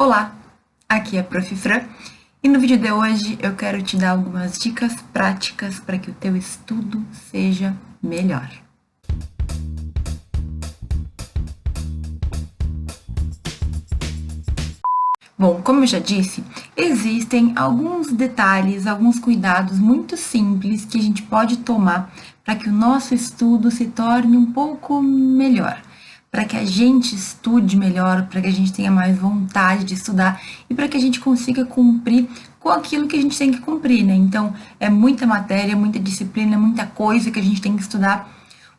Olá, aqui é a Prof. Fran e no vídeo de hoje eu quero te dar algumas dicas práticas para que o teu estudo seja melhor. Bom, como eu já disse, existem alguns detalhes, alguns cuidados muito simples que a gente pode tomar para que o nosso estudo se torne um pouco melhor, para que a gente estude melhor, para que a gente tenha mais vontade de estudar e para que a gente consiga cumprir com aquilo que a gente tem que cumprir, né? Então, é muita matéria, muita disciplina, muita coisa que a gente tem que estudar.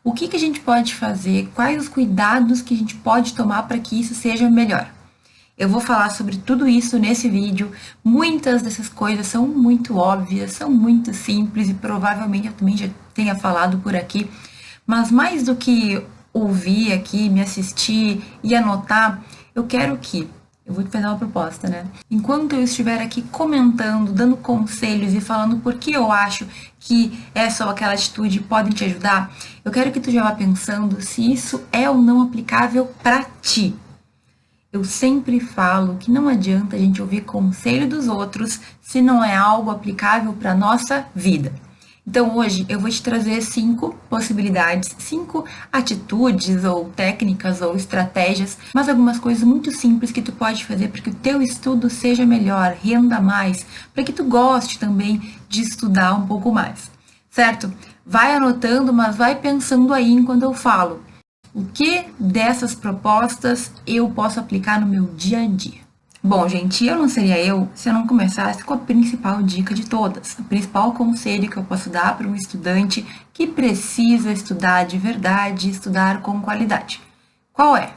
O que a gente pode fazer? Quais os cuidados que a gente pode tomar para que isso seja melhor? Eu vou falar sobre tudo isso nesse vídeo. Muitas dessas coisas são muito óbvias, são muito simples e provavelmente eu também já tenha falado por aqui. Mas mais do que ouvir aqui, me assistir e anotar, eu vou te fazer uma proposta, né? Enquanto eu estiver aqui comentando, dando conselhos e falando por que eu acho que essa ou aquela atitude podem te ajudar, eu quero que tu já vá pensando se isso é ou não aplicável para ti. Eu sempre falo que não adianta a gente ouvir conselho dos outros se não é algo aplicável para a nossa vida. Então hoje eu vou te trazer 5 possibilidades, 5 atitudes ou técnicas ou estratégias, mas algumas coisas muito simples que tu pode fazer para que o teu estudo seja melhor, renda mais, para que tu goste também de estudar um pouco mais, certo? Vai anotando, mas vai pensando aí enquanto eu falo. O que dessas propostas eu posso aplicar no meu dia a dia? Bom, gente, eu não seria eu se eu não começasse com a principal dica de todas, o principal conselho que eu posso dar para um estudante que precisa estudar de verdade, estudar com qualidade. Qual é?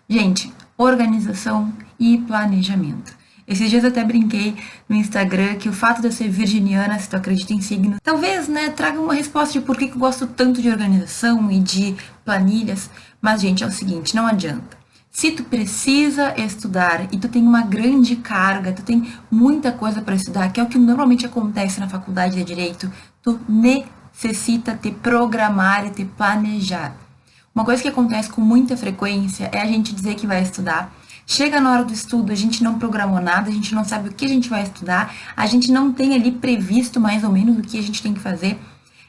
Gente, organização e planejamento. Esses dias eu até brinquei no Instagram que o fato de eu ser virginiana, se tu acredita em signos, talvez, né, traga uma resposta de por que eu gosto tanto de organização e de planilhas. Mas, gente, é o seguinte, não adianta. Se tu precisa estudar e tu tem uma grande carga, tu tem muita coisa para estudar, que é o que normalmente acontece na faculdade de Direito, tu necessita te programar e te planejar. Uma coisa que acontece com muita frequência é a gente dizer que vai estudar. Chega na hora do estudo, a gente não programou nada, a gente não sabe o que a gente vai estudar, a gente não tem ali previsto mais ou menos o que a gente tem que fazer.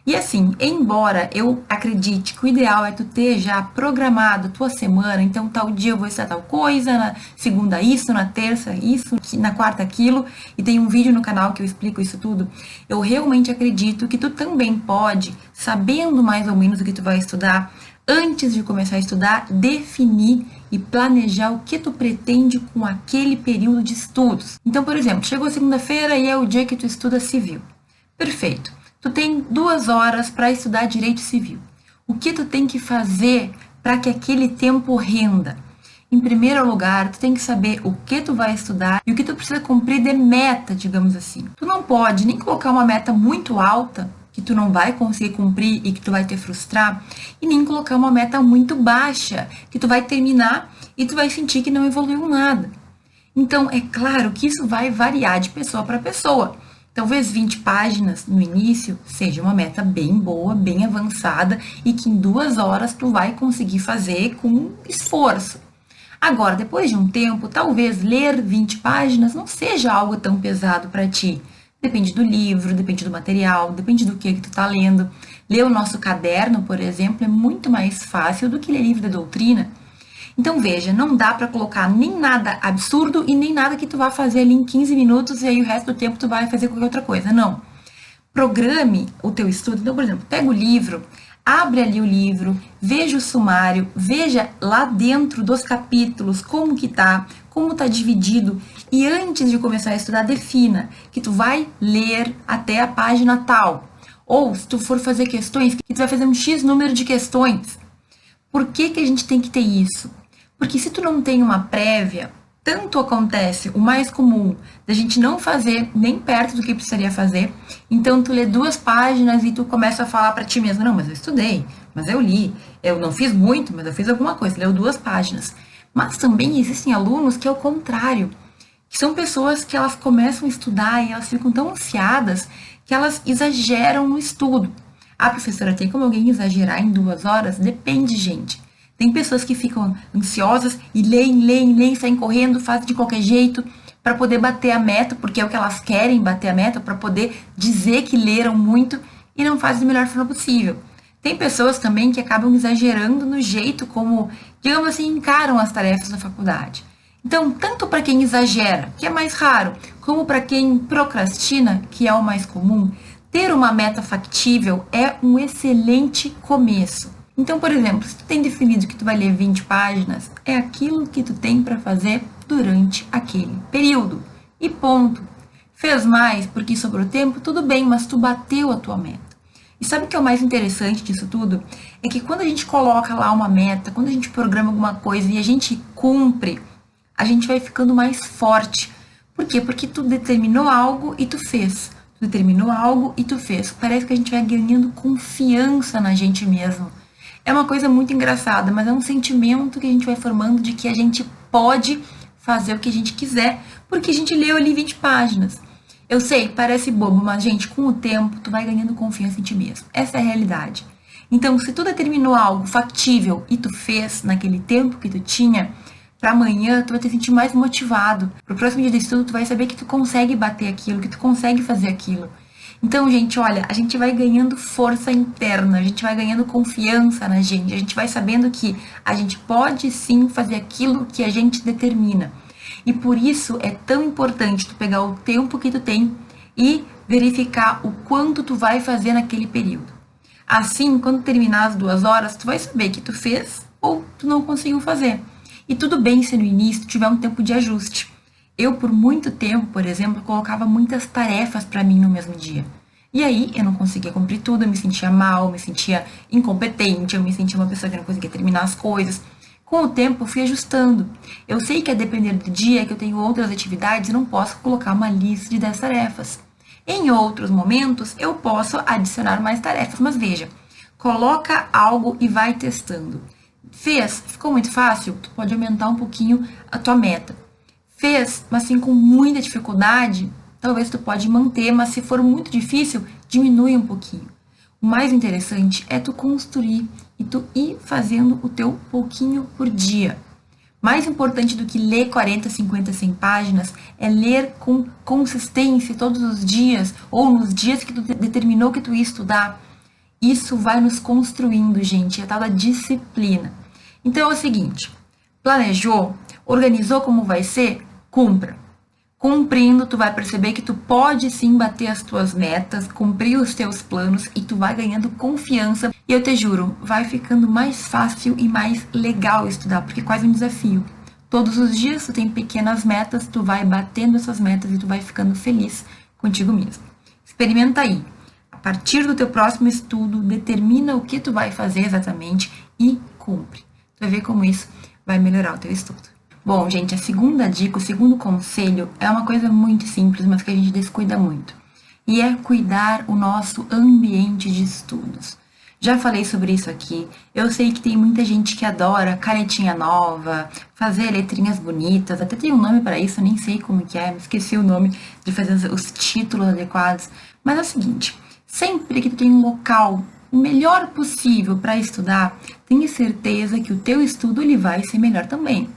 E assim, embora eu acredite que o ideal é tu ter já programado a tua semana, então tal dia eu vou estudar tal coisa, na segunda isso, na terça isso, na quarta aquilo, e tem um vídeo no canal que eu explico isso tudo, eu realmente acredito que tu também pode, sabendo mais ou menos o que tu vai estudar, antes de começar a estudar, definir e planejar o que tu pretende com aquele período de estudos. Então, por exemplo, chegou segunda-feira e é o dia que tu estuda civil. Perfeito. Tu tem 2 horas para estudar direito civil. O que tu tem que fazer para que aquele tempo renda? Em primeiro lugar, tu tem que saber o que tu vai estudar e o que tu precisa cumprir de meta, digamos assim. Tu não pode nem colocar uma meta muito alta, que tu não vai conseguir cumprir e que tu vai te frustrar, e nem colocar uma meta muito baixa, que tu vai terminar e tu vai sentir que não evoluiu nada. Então, é claro que isso vai variar de pessoa para pessoa. Talvez 20 páginas no início seja uma meta bem boa, bem avançada e que em 2 horas tu vai conseguir fazer com esforço. Agora, depois de um tempo, talvez ler 20 páginas não seja algo tão pesado para ti. Depende do livro, depende do material, depende do que tu tá lendo. Ler o nosso caderno, por exemplo, é muito mais fácil do que ler livro de doutrina. Então, veja, não dá para colocar nem nada absurdo e nem nada que tu vá fazer ali em 15 minutos e aí o resto do tempo tu vai fazer qualquer outra coisa. Não. Programe o teu estudo. Então, por exemplo, pega o livro, abre ali o livro, veja o sumário, veja lá dentro dos capítulos como tá dividido e antes de começar a estudar, defina que tu vai ler até a página tal. Ou, se tu for fazer questões, que tu vai fazer um X número de questões. Por que a gente tem que ter isso? Porque se tu não tem uma prévia, tanto acontece, o mais comum, da gente não fazer nem perto do que precisaria fazer, então tu lê 2 páginas e tu começa a falar para ti mesmo, não, mas eu estudei, mas eu li, eu não fiz muito, mas eu fiz alguma coisa, leu 2 páginas. Mas também existem alunos que é o contrário, que são pessoas que elas começam a estudar e elas ficam tão ansiadas que elas exageram no estudo. A professora tem como alguém exagerar em 2 horas? Depende, gente. Tem pessoas que ficam ansiosas e leem, saem correndo, fazem de qualquer jeito para poder bater a meta, porque é o que elas querem, bater a meta, para poder dizer que leram muito e não fazem da melhor forma possível. Tem pessoas também que acabam exagerando no jeito como, digamos assim, encaram as tarefas da faculdade. Então, tanto para quem exagera, que é mais raro, como para quem procrastina, que é o mais comum, ter uma meta factível é um excelente começo. Então, por exemplo, se tu tem definido que tu vai ler 20 páginas, é aquilo que tu tem para fazer durante aquele período. E ponto. Fez mais porque sobrou tempo, tudo bem, mas tu bateu a tua meta. E sabe o que é o mais interessante disso tudo? É que quando a gente coloca lá uma meta, quando a gente programa alguma coisa e a gente cumpre, a gente vai ficando mais forte. Por quê? Porque tu determinou algo e tu fez. Tu determinou algo e tu fez. Parece que a gente vai ganhando confiança na gente mesmo. É uma coisa muito engraçada, mas é um sentimento que a gente vai formando de que a gente pode fazer o que a gente quiser, porque a gente leu ali 20 páginas. Eu sei, parece bobo, mas, gente, com o tempo, tu vai ganhando confiança em ti mesmo. Essa é a realidade. Então, se tu determinou algo factível e tu fez naquele tempo que tu tinha, para amanhã tu vai te sentir mais motivado. Pro próximo dia de estudo, tu vai saber que tu consegue bater aquilo, que tu consegue fazer aquilo. Então, gente, olha, a gente vai ganhando força interna, a gente vai ganhando confiança na gente, a gente vai sabendo que a gente pode sim fazer aquilo que a gente determina. E por isso é tão importante tu pegar o tempo que tu tem e verificar o quanto tu vai fazer naquele período. Assim, quando terminar as 2 horas, tu vai saber que tu fez ou tu não conseguiu fazer. E tudo bem se no início tu tiver um tempo de ajuste. Eu, por muito tempo, por exemplo, colocava muitas tarefas para mim no mesmo dia. E aí, eu não conseguia cumprir tudo, eu me sentia mal, me sentia incompetente, eu me sentia uma pessoa que não conseguia terminar as coisas. Com o tempo, eu fui ajustando. Eu sei que a depender do dia, que eu tenho outras atividades, eu não posso colocar uma lista de 10 tarefas. Em outros momentos, eu posso adicionar mais tarefas, mas veja, coloca algo e vai testando. Fez? Ficou muito fácil? Tu pode aumentar um pouquinho a tua meta. Fez, mas assim com muita dificuldade, talvez tu pode manter, mas se for muito difícil, diminui um pouquinho. O mais interessante é tu construir e tu ir fazendo o teu pouquinho por dia. Mais importante do que ler 40, 50, 100 páginas é ler com consistência todos os dias ou nos dias que tu determinou que tu ia estudar. Isso vai nos construindo, gente, é a tal da disciplina. Então é o seguinte, planejou, organizou como vai ser, cumpra. Cumprindo, tu vai perceber que tu pode sim bater as tuas metas, cumprir os teus planos e tu vai ganhando confiança. E eu te juro, vai ficando mais fácil e mais legal estudar, porque é quase um desafio. Todos os dias tu tem pequenas metas, tu vai batendo essas metas e tu vai ficando feliz contigo mesmo. Experimenta aí. A partir do teu próximo estudo, determina o que tu vai fazer exatamente e cumpre. Tu vai ver como isso vai melhorar o teu estudo. Bom, gente, a segunda dica, o segundo conselho é uma coisa muito simples, mas que a gente descuida muito. E é cuidar o nosso ambiente de estudos. Já falei sobre isso aqui. Eu sei que tem muita gente que adora canetinha nova, fazer letrinhas bonitas, até tem um nome para isso, eu nem sei como que é, esqueci o nome de fazer os títulos adequados. Mas é o seguinte, sempre que tu tem um local o melhor possível para estudar, tenha certeza que o teu estudo ele vai ser melhor também.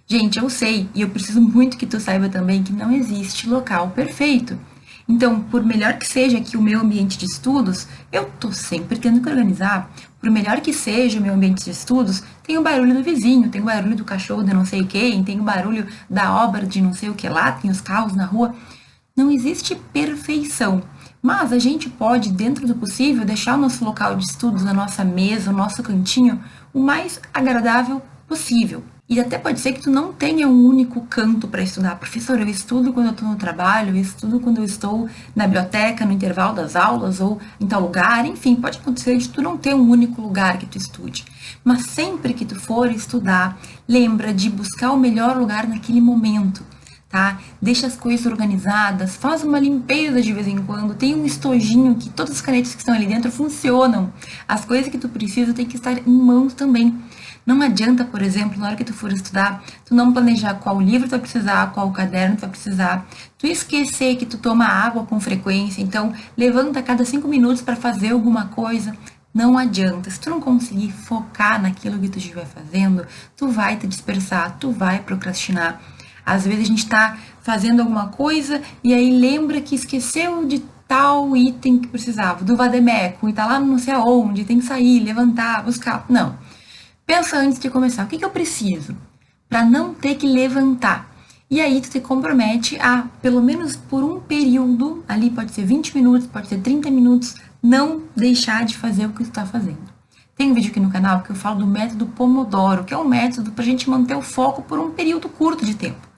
Gente, eu sei, e eu preciso muito que tu saiba também que não existe local perfeito. Então, por melhor que seja aqui o meu ambiente de estudos, eu tô sempre tendo que organizar. Por melhor que seja o meu ambiente de estudos, tem o barulho do vizinho, tem o barulho do cachorro de não sei quem, tem o barulho da obra de não sei o que lá, tem os carros na rua. Não existe perfeição, mas a gente pode, dentro do possível, deixar o nosso local de estudos, a nossa mesa, o nosso cantinho, o mais agradável possível. E até pode ser que tu não tenha um único canto para estudar. Professor, eu estudo quando eu estou no trabalho, eu estudo quando eu estou na biblioteca, no intervalo das aulas ou em tal lugar. Enfim, pode acontecer de tu não ter um único lugar que tu estude. Mas sempre que tu for estudar, lembra de buscar o melhor lugar naquele momento, tá? Deixa as coisas organizadas, faz uma limpeza de vez em quando, tem um estojinho que todas as canetas que estão ali dentro funcionam. As coisas que tu precisa tem que estar em mãos também. Não adianta, por exemplo, na hora que tu for estudar, tu não planejar qual livro tu vai precisar, qual caderno tu vai precisar, tu esquecer que tu toma água com frequência, então levanta a cada 5 minutos para fazer alguma coisa. Não adianta, se tu não conseguir focar naquilo que tu estiver fazendo, tu vai te dispersar, tu vai procrastinar. Às vezes a gente tá fazendo alguma coisa e aí lembra que esqueceu de tal item que precisava, do vademécum, e tá lá não sei aonde, tem que sair, levantar, buscar. Não. Pensa antes de começar, o que eu preciso? Para não ter que levantar. E aí tu te compromete a, pelo menos por um período, ali pode ser 20 minutos, pode ser 30 minutos, não deixar de fazer o que tu tá fazendo. Tem um vídeo aqui no canal que eu falo do método Pomodoro, que é um método pra gente manter o foco por um período curto de tempo.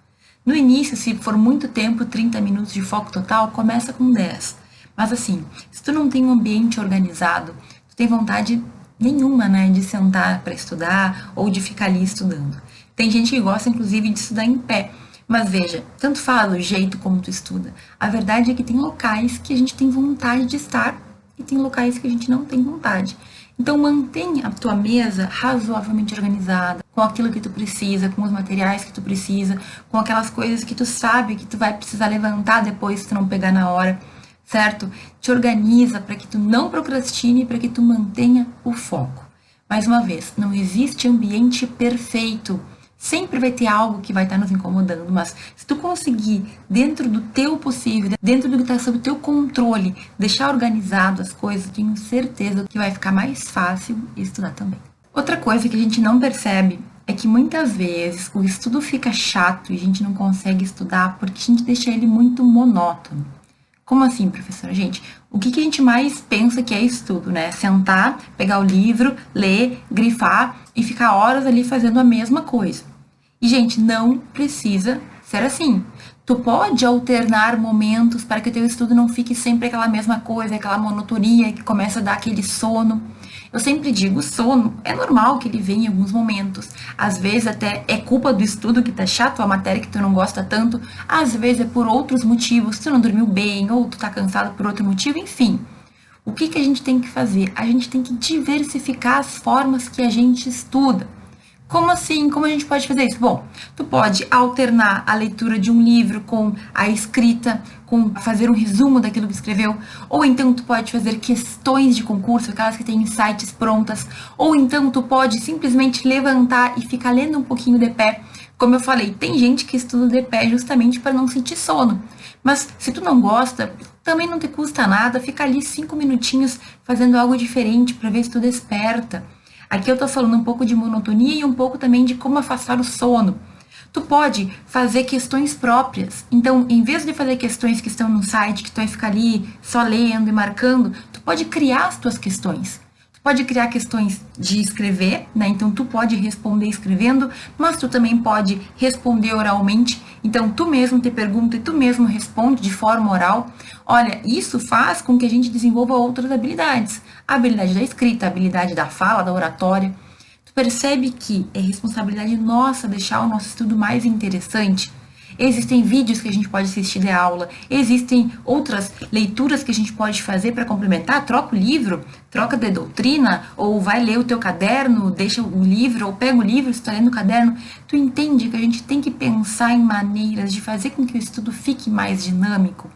No início, se for muito tempo, 30 minutos de foco total, começa com 10. Mas assim, se tu não tem um ambiente organizado, tu tem vontade nenhuma, né, de sentar para estudar ou de ficar ali estudando. Tem gente que gosta, inclusive, de estudar em pé. Mas veja, tanto faz o jeito como tu estuda. A verdade é que tem locais que a gente tem vontade de estar e tem locais que a gente não tem vontade. Então mantenha a tua mesa razoavelmente organizada, com aquilo que tu precisa, com os materiais que tu precisa, com aquelas coisas que tu sabe que tu vai precisar levantar depois se tu não pegar na hora, certo? Te organiza para que tu não procrastine, para que tu mantenha o foco. Mais uma vez, não existe ambiente perfeito. Sempre vai ter algo que vai estar nos incomodando, mas se tu conseguir, dentro do teu possível, dentro do que está sob o teu controle, deixar organizado as coisas, tenho certeza que vai ficar mais fácil estudar também. Outra coisa que a gente não percebe é que muitas vezes o estudo fica chato e a gente não consegue estudar porque a gente deixa ele muito monótono. Como assim, professora? Gente, o que a gente mais pensa que é estudo, né? Sentar, pegar o livro, ler, grifar e ficar horas ali fazendo a mesma coisa. E, gente, não precisa ser assim. Tu pode alternar momentos para que o teu estudo não fique sempre aquela mesma coisa, aquela monotonia que começa a dar aquele sono. Eu sempre digo, o sono é normal que ele venha em alguns momentos. Às vezes até é culpa do estudo que tá chato, a matéria que tu não gosta tanto. Às vezes é por outros motivos, tu não dormiu bem, ou tu tá cansado por outro motivo, enfim. O que a gente tem que fazer? A gente tem que diversificar as formas que a gente estuda. Como assim? Como a gente pode fazer isso? Bom, tu pode alternar a leitura de um livro com a escrita, com fazer um resumo daquilo que escreveu, ou então tu pode fazer questões de concurso, aquelas que têm insights prontas, ou então tu pode simplesmente levantar e ficar lendo um pouquinho de pé. Como eu falei, tem gente que estuda de pé justamente para não sentir sono. Mas se tu não gosta, também não te custa nada ficar ali 5 minutinhos fazendo algo diferente para ver se tu desperta. Aqui eu tô falando um pouco de monotonia e um pouco também de como afastar o sono. Tu pode fazer questões próprias. Então, em vez de fazer questões que estão no site, que tu vai ficar ali só lendo e marcando, tu pode criar as tuas questões. Tu pode criar questões de escrever, né? Então, tu pode responder escrevendo, mas tu também pode responder oralmente. Então, tu mesmo te pergunta e tu mesmo responde de forma oral. Olha, isso faz com que a gente desenvolva outras habilidades. A habilidade da escrita, a habilidade da fala, da oratória. Tu percebe que é responsabilidade nossa deixar o nosso estudo mais interessante? Existem vídeos que a gente pode assistir de aula, existem outras leituras que a gente pode fazer para complementar, troca o livro, troca de doutrina, ou vai ler o teu caderno, deixa o livro, ou pega o livro, está lendo o caderno. Tu entende que a gente tem que pensar em maneiras de fazer com que o estudo fique mais dinâmico?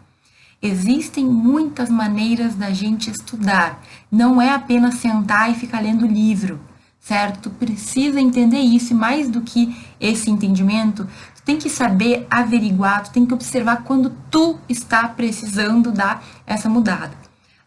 Existem muitas maneiras da gente estudar, não é apenas sentar e ficar lendo o livro, certo? Tu precisa entender isso, e mais do que esse entendimento, tu tem que saber averiguar, tu tem que observar quando tu está precisando dar essa mudada.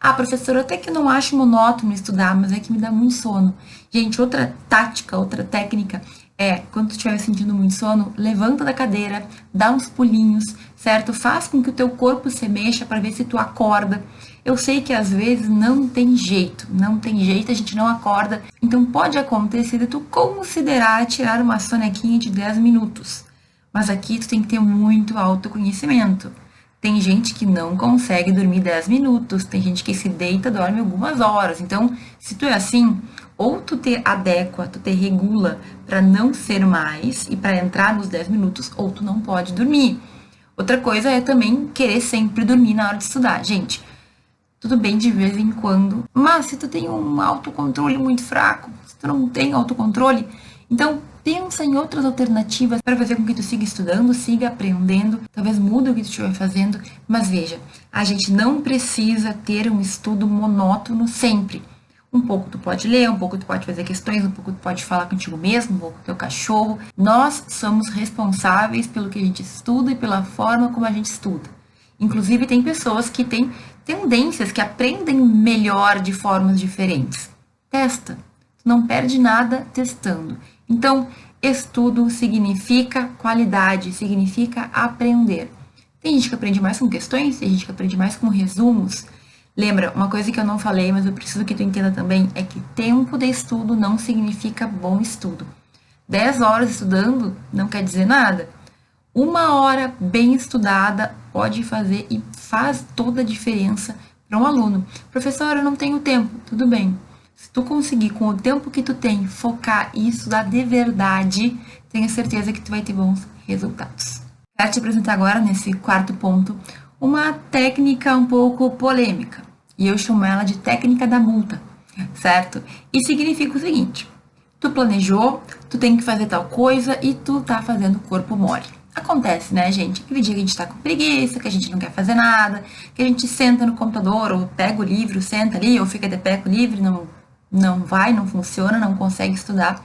Ah, professora, até que eu não acho monótono estudar, mas é que me dá muito sono. Gente, outra tática, outra técnica é, quando tu estiver sentindo muito sono, levanta da cadeira, dá uns pulinhos, certo? Faz com que o teu corpo se mexa para ver se tu acorda. Eu sei que às vezes não tem jeito, a gente não acorda. Então pode acontecer de tu considerar tirar uma sonequinha de 10 minutos. Mas aqui tu tem que ter muito autoconhecimento. Tem gente que não consegue dormir 10 minutos, tem gente que se deita, dorme algumas horas. Então, se tu é assim, ou tu te adequa, tu te regula para não ser mais e para entrar nos 10 minutos, ou tu não pode dormir. Outra coisa é também querer sempre dormir na hora de estudar. Gente, tudo bem de vez em quando, mas se tu tem um autocontrole muito fraco, se tu não tem autocontrole, então pensa em outras alternativas para fazer com que tu siga estudando, siga aprendendo, talvez mude o que tu estiver fazendo, mas veja, a gente não precisa ter um estudo monótono sempre. Um pouco tu pode ler, um pouco tu pode fazer questões, um pouco tu pode falar contigo mesmo, um pouco com o teu cachorro. Nós somos responsáveis pelo que a gente estuda e pela forma como a gente estuda. Inclusive, tem pessoas que têm tendências, que aprendem melhor de formas diferentes. Testa. Tu não perde nada testando. Então, estudo significa qualidade, significa aprender. Tem gente que aprende mais com questões, tem gente que aprende mais com resumos. Lembra, uma coisa que eu não falei, mas eu preciso que tu entenda também, é que tempo de estudo não significa bom estudo. 10 horas estudando não quer dizer nada. 1 hora bem estudada pode fazer e faz toda a diferença para um aluno. Professor, eu não tenho tempo. Tudo bem. Se tu conseguir, com o tempo que tu tem, focar e estudar de verdade, tenha certeza que tu vai ter bons resultados. Quero te apresentar agora, nesse quarto ponto, uma técnica um pouco polêmica. E eu chamo ela de técnica da multa, certo? E significa o seguinte: tu planejou, tu tem que fazer tal coisa e tu tá fazendo corpo mole. Acontece, né, gente? Aquele dia que a gente tá com preguiça, que a gente não quer fazer nada, que a gente senta no computador, ou pega o livro, senta ali, ou fica de pé com o livro, não vai, não funciona, não consegue estudar.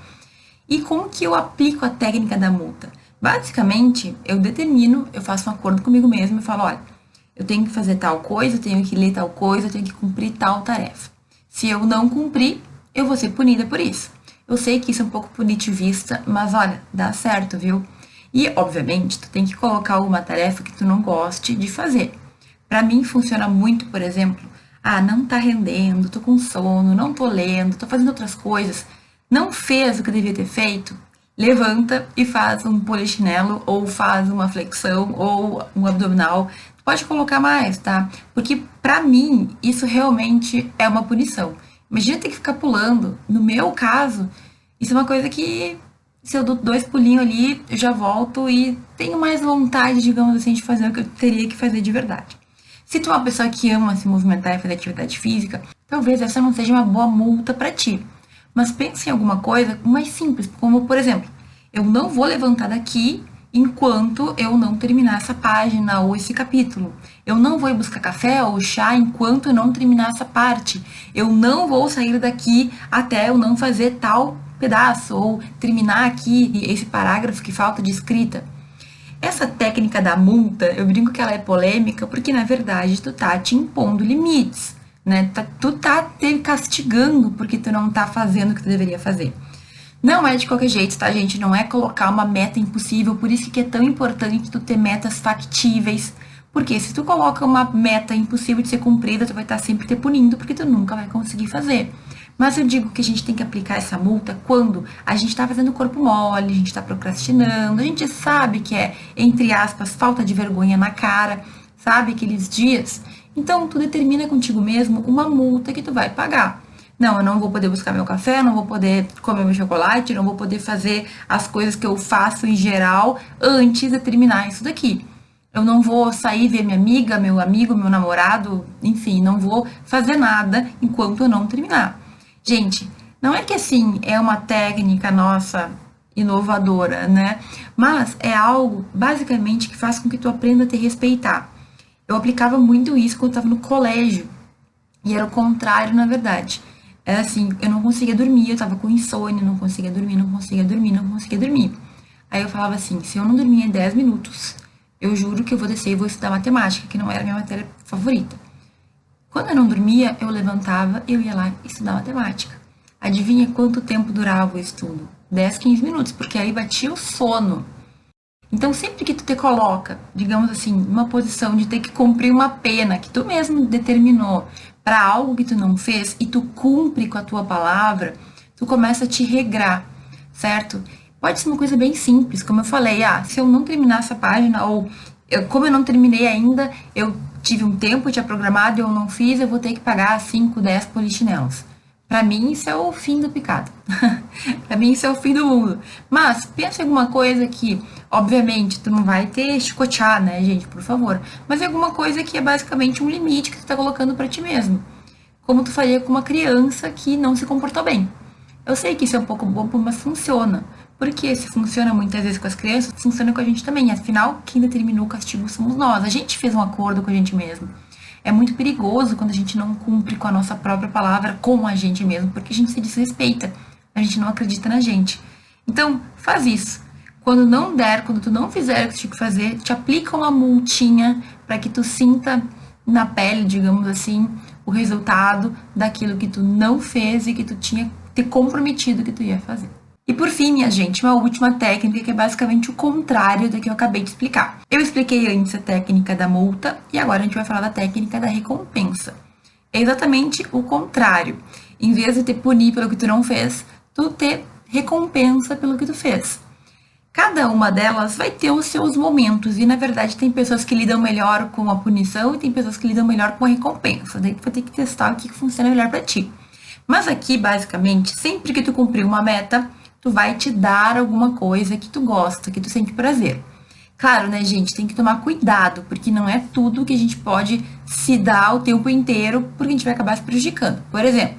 E como que eu aplico a técnica da multa? Basicamente, eu faço um acordo comigo mesmo e falo, olha, eu tenho que fazer tal coisa, eu tenho que ler tal coisa, eu tenho que cumprir tal tarefa. Se eu não cumprir, eu vou ser punida por isso. Eu sei que isso é um pouco punitivista, mas olha, dá certo, viu? E, obviamente, tu tem que colocar alguma tarefa que tu não goste de fazer. Pra mim, funciona muito, por exemplo, não tá rendendo, tô com sono, não tô lendo, tô fazendo outras coisas. Não fez o que devia ter feito? Levanta e faz um polichinelo, ou faz uma flexão, ou um abdominal. Tu pode colocar mais, tá? Porque, pra mim, isso realmente é uma punição. Imagina ter que ficar pulando. No meu caso, isso é uma coisa que, se eu dou 2 pulinhos ali, eu já volto e tenho mais vontade, digamos assim, de fazer o que eu teria que fazer de verdade. Se tu é uma pessoa que ama se movimentar e fazer atividade física, talvez essa não seja uma boa multa pra ti. Mas pense em alguma coisa mais simples, como, por exemplo, eu não vou levantar daqui enquanto eu não terminar essa página ou esse capítulo. Eu não vou ir buscar café ou chá enquanto eu não terminar essa parte. Eu não vou sair daqui até eu não fazer tal pedaço ou terminar aqui esse parágrafo que falta de escrita. Essa técnica da multa, eu brinco que ela é polêmica porque, na verdade, tu tá te impondo limites, né? Tu tá te castigando porque tu não tá fazendo o que tu deveria fazer. Não é de qualquer jeito, tá, gente? Não é colocar uma meta impossível, por isso que é tão importante tu ter metas factíveis. Porque se tu coloca uma meta impossível de ser cumprida, tu vai estar sempre te punindo porque tu nunca vai conseguir fazer. Mas eu digo que a gente tem que aplicar essa multa quando a gente tá fazendo o corpo mole, a gente tá procrastinando, a gente sabe que é, entre aspas, falta de vergonha na cara, sabe? Aqueles dias. Então, tu determina contigo mesmo uma multa que tu vai pagar. Não, eu não vou poder buscar meu café, não vou poder comer meu chocolate, não vou poder fazer as coisas que eu faço em geral antes de terminar isso daqui. Eu não vou sair ver minha amiga, meu amigo, meu namorado, enfim, não vou fazer nada enquanto eu não terminar. Gente, não é que assim é uma técnica nossa inovadora, né? Mas é algo basicamente que faz com que tu aprenda a te respeitar. Eu aplicava muito isso quando eu estava no colégio. E era o contrário, na verdade. Era assim, eu não conseguia dormir, eu tava com insônia, não conseguia dormir, não conseguia dormir, não conseguia dormir. Aí eu falava assim, se eu não dormir em 10 minutos, eu juro que eu vou descer e vou estudar matemática, que não era a minha matéria favorita. Quando eu não dormia, eu levantava, eu ia lá estudar matemática. Adivinha quanto tempo durava o estudo? 10, 15 minutos, porque aí batia o sono. Então, sempre que tu te coloca, digamos assim, numa posição de ter que cumprir uma pena que tu mesmo determinou para algo que tu não fez e tu cumpre com a tua palavra, tu começa a te regrar, certo? Pode ser uma coisa bem simples, como eu falei, se eu não terminar essa página, ou como eu não terminei ainda, eu tive um tempo já programado e eu não fiz, eu vou ter que pagar 5, 10 polichinelos. Pra mim, isso é o fim do picado. Pra mim, isso é o fim do mundo. Mas, pensa em alguma coisa que, obviamente, tu não vai ter chicotear, né, gente, por favor. Mas é alguma coisa que é basicamente um limite que tu tá colocando pra ti mesmo. Como tu faria com uma criança que não se comportou bem. Eu sei que isso é um pouco bobo, mas funciona. Porque se funciona muitas vezes com as crianças, funciona com a gente também. Afinal, quem determinou o castigo somos nós. A gente fez um acordo com a gente mesmo. É muito perigoso quando a gente não cumpre com a nossa própria palavra com a gente mesmo, porque a gente se desrespeita, a gente não acredita na gente. Então, faz isso. Quando não der, quando tu não fizer o que tu tinha que fazer, te aplica uma multinha para que tu sinta na pele, digamos assim, o resultado daquilo que tu não fez e que tu tinha te comprometido que tu ia fazer. E por fim, minha gente, uma última técnica que é basicamente o contrário da que eu acabei de explicar. Eu expliquei antes a técnica da multa e agora a gente vai falar da técnica da recompensa. É exatamente o contrário. Em vez de te punir pelo que tu não fez, tu te recompensa pelo que tu fez. Cada uma delas vai ter os seus momentos e, na verdade, tem pessoas que lidam melhor com a punição e tem pessoas que lidam melhor com a recompensa. Daí tu vai ter que testar o que funciona melhor para ti. Mas aqui, basicamente, sempre que tu cumprir uma meta, tu vai te dar alguma coisa que tu gosta, que tu sente prazer. Claro, né, gente, tem que tomar cuidado, porque não é tudo que a gente pode se dar o tempo inteiro, porque a gente vai acabar se prejudicando. Por exemplo,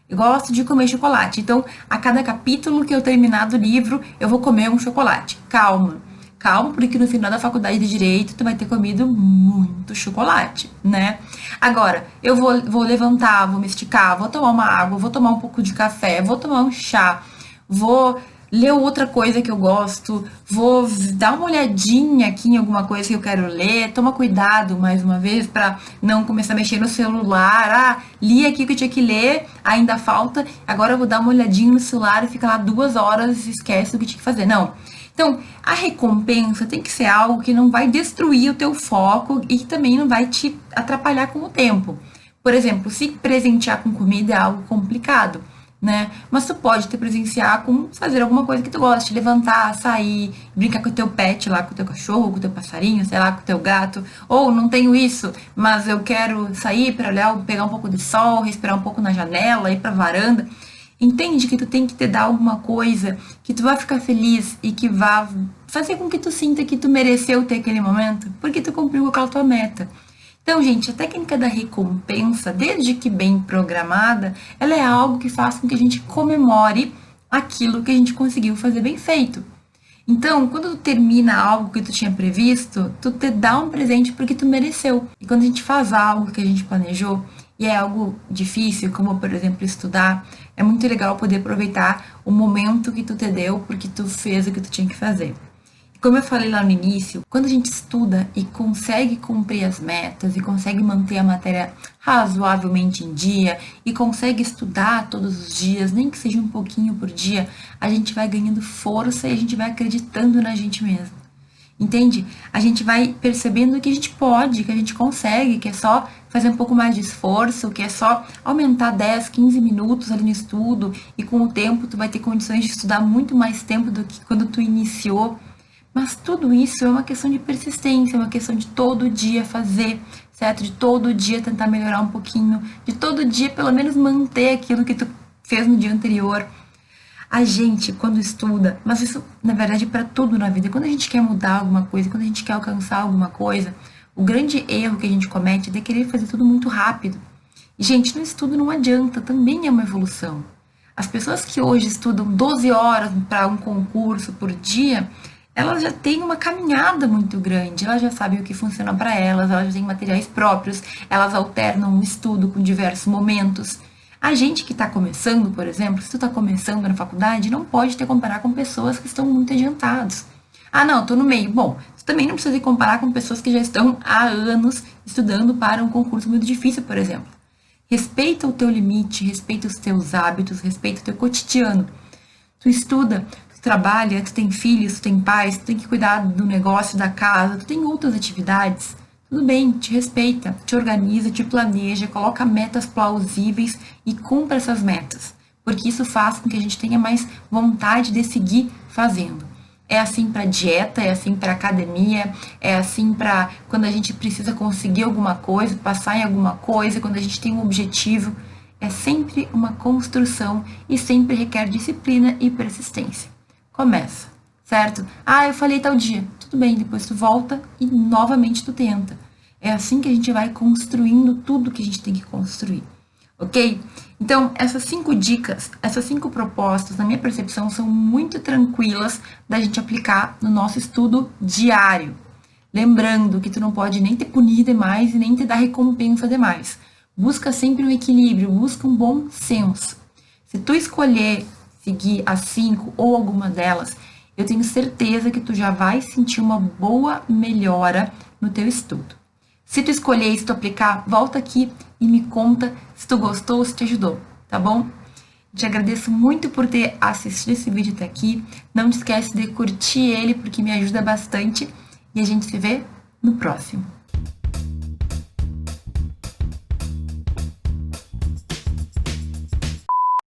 eu gosto de comer chocolate, então a cada capítulo que eu terminar do livro, eu vou comer um chocolate. Calma, calma, porque no final da faculdade de Direito, tu vai ter comido muito chocolate, né? Agora, eu vou levantar, vou me esticar, vou tomar uma água, vou tomar um pouco de café, vou tomar um chá, vou ler outra coisa que eu gosto, vou dar uma olhadinha aqui em alguma coisa que eu quero ler, toma cuidado, mais uma vez, para não começar a mexer no celular, li aqui o que eu tinha que ler, ainda falta, agora eu vou dar uma olhadinha no celular e fica lá 2 horas e esquece o que tinha que fazer, não. Então, a recompensa tem que ser algo que não vai destruir o teu foco e que também não vai te atrapalhar com o tempo. Por exemplo, se presentear com comida é algo complicado, né? Mas tu pode te presenciar com fazer alguma coisa que tu gosta, levantar, sair, brincar com o teu pet lá, com o teu cachorro, com o teu passarinho, sei lá, com o teu gato. Ou não tenho isso, mas eu quero sair para olhar, pegar um pouco de sol, respirar um pouco na janela, ir pra varanda. Entende que tu tem que te dar alguma coisa que tu vai ficar feliz e que vai fazer com que tu sinta que tu mereceu ter aquele momento, porque tu cumpriu aquela tua meta. Então, gente, a técnica da recompensa, desde que bem programada, ela é algo que faz com que a gente comemore aquilo que a gente conseguiu fazer bem feito. Então, quando tu termina algo que tu tinha previsto, tu te dá um presente porque tu mereceu. E quando a gente faz algo que a gente planejou, e é algo difícil, como, por exemplo, estudar, é muito legal poder aproveitar o momento que tu te deu porque tu fez o que tu tinha que fazer. Como eu falei lá no início, quando a gente estuda e consegue cumprir as metas e consegue manter a matéria razoavelmente em dia e consegue estudar todos os dias, nem que seja um pouquinho por dia, a gente vai ganhando força e a gente vai acreditando na gente mesmo. Entende? A gente vai percebendo que a gente pode, que a gente consegue, que é só fazer um pouco mais de esforço, que é só aumentar 10, 15 minutos ali no estudo e com o tempo tu vai ter condições de estudar muito mais tempo do que quando tu iniciou. Mas tudo isso é uma questão de persistência, é uma questão de todo dia fazer, certo? De todo dia tentar melhorar um pouquinho, de todo dia pelo menos manter aquilo que tu fez no dia anterior. A gente, quando estuda, mas isso na verdade é para tudo na vida, quando a gente quer mudar alguma coisa, quando a gente quer alcançar alguma coisa, o grande erro que a gente comete é de querer fazer tudo muito rápido. E, gente, no estudo não adianta, também é uma evolução. As pessoas que hoje estudam 12 horas para um concurso por dia, elas já têm uma caminhada muito grande, elas já sabem o que funciona para elas já têm materiais próprios, elas alternam o estudo com diversos momentos. A gente que está começando, por exemplo, se tu está começando na faculdade, não pode te comparar com pessoas que estão muito adiantadas. Não, estou no meio. Bom, tu também não precisa te comparar com pessoas que já estão há anos estudando para um concurso muito difícil, por exemplo. Respeita o teu limite, respeita os teus hábitos, respeita o teu cotidiano. Tu estuda, trabalha, tu tem filhos, tu tem pais, tu tem que cuidar do negócio, da casa, tu tem outras atividades, tudo bem, te respeita, te organiza, te planeja, coloca metas plausíveis e cumpra essas metas, porque isso faz com que a gente tenha mais vontade de seguir fazendo. É assim para dieta, é assim para academia, é assim para quando a gente precisa conseguir alguma coisa, passar em alguma coisa, quando a gente tem um objetivo. É sempre uma construção e sempre requer disciplina e persistência. Começa, certo? Eu falei tal dia. Tudo bem, depois tu volta e novamente tu tenta. É assim que a gente vai construindo tudo que a gente tem que construir, ok? Então, essas 5 dicas, essas 5 propostas, na minha percepção, são muito tranquilas da gente aplicar no nosso estudo diário. Lembrando que tu não pode nem te punir demais e nem te dar recompensa demais. Busca sempre um equilíbrio, busca um bom senso. Se tu escolher seguir as 5 ou alguma delas, eu tenho certeza que tu já vai sentir uma boa melhora no teu estudo. Se tu escolher e se tu aplicar, volta aqui e me conta se tu gostou ou se te ajudou, tá bom? Te agradeço muito por ter assistido esse vídeo até aqui. Não te esquece de curtir ele porque me ajuda bastante. E a gente se vê no próximo.